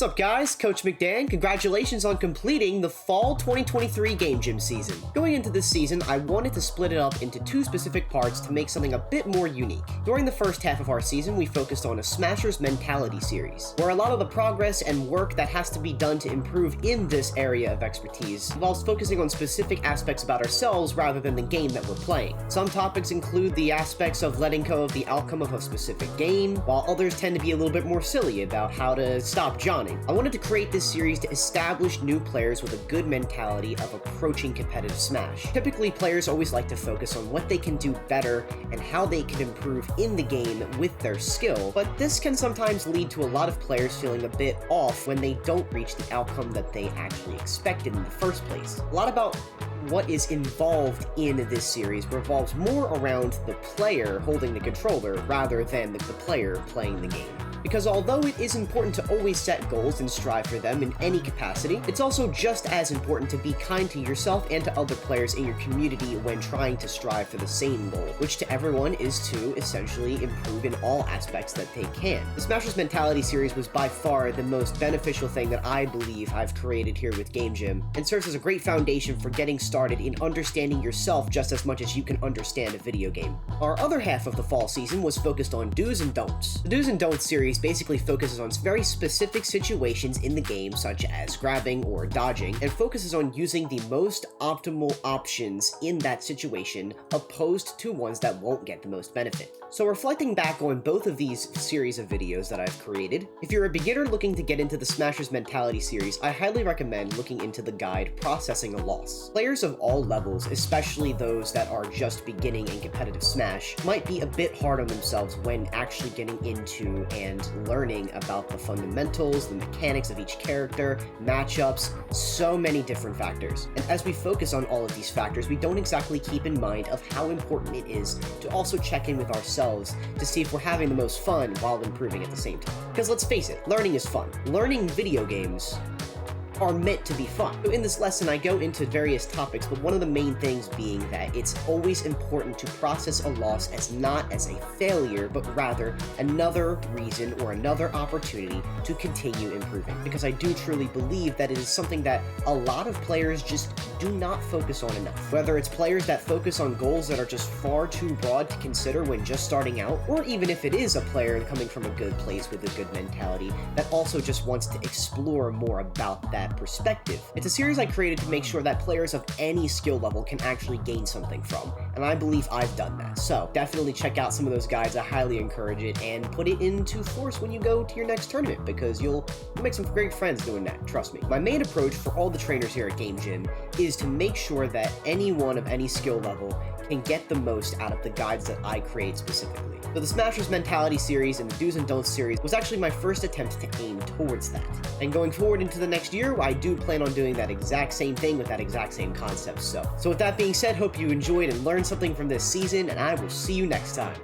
What's up guys, Coach MccDann. Congratulations on completing the Fall 2023 Game Gym season. Going into this season, I wanted to split it up into two specific parts to make something a bit more unique. During the first half of our season, we focused on a Smasher's Mentality series, where a lot of the progress and work that has to be done to improve in this area of expertise involves focusing on specific aspects about ourselves rather than the game that we're playing. Some topics include the aspects of letting go of the outcome of a specific game, while others tend to be a little bit more silly about how to stop Johnning. I wanted to create this series to establish new players with a good mentality of approaching competitive Smash. Typically, players always like to focus on what they can do better and how they can improve in the game with their skill, but this can sometimes lead to a lot of players feeling a bit off when they don't reach the outcome that they actually expected in the first place. A lot about what is involved in this series revolves more around the player holding the controller rather than the player playing the game. Because although it is important to always set goals and strive for them in any capacity, it's also just as important to be kind to yourself and to other players in your community when trying to strive for the same goal, which to everyone is to essentially improve in all aspects that they can. The Smasher's Mentality series was by far the most beneficial thing that I believe I've created here with Game Gym, and serves as a great foundation for getting started in understanding yourself just as much as you can understand a video game. Our other half of the fall season was focused on do's and don'ts. The do's and don'ts series basically focuses on very specific situations in the game, such as grabbing or dodging, and focuses on using the most optimal options in that situation, opposed to ones that won't get the most benefit. So reflecting back on both of these series of videos that I've created, if you're a beginner looking to get into the Smasher's Mentality series, I highly recommend looking into the guide Processing a Loss. Players of all levels, especially those that are just beginning in competitive Smash, might be a bit hard on themselves when actually getting into and learning about the fundamentals, the mechanics of each character, matchups, so many different factors. And as we focus on all of these factors, we don't exactly keep in mind of how important it is to also check in with ourselves to see if we're having the most fun while improving at the same time. Because let's face it, learning is fun. Learning video games are meant to be fun. So in this lesson, I go into various topics, but one of the main things being that it's always important to process a loss as not as a failure, but rather another reason or another opportunity to continue improving. Because I do truly believe that it is something that a lot of players just do not focus on enough. Whether it's players that focus on goals that are just far too broad to consider when just starting out, or even if it is a player coming from a good place with a good mentality that also just wants to explore more about that perspective. It's a series I created to make sure that players of any skill level can actually gain something from, and I believe I've done that. So definitely check out some of those guides. I highly encourage it, and put it into force when you go to your next tournament, because you'll make some great friends doing that, trust me. My main approach for all the trainers here at Game Gym is to make sure that anyone of any skill level can get the most out of the guides that I create specifically. So the Smasher's Mentality series and the Do's and Don'ts series was actually my first attempt to aim towards that. And going forward into the next year, I do plan on doing that exact same thing with that exact same concept. So with that being said, hope you enjoyed and learned something from this season, and I will see you next time.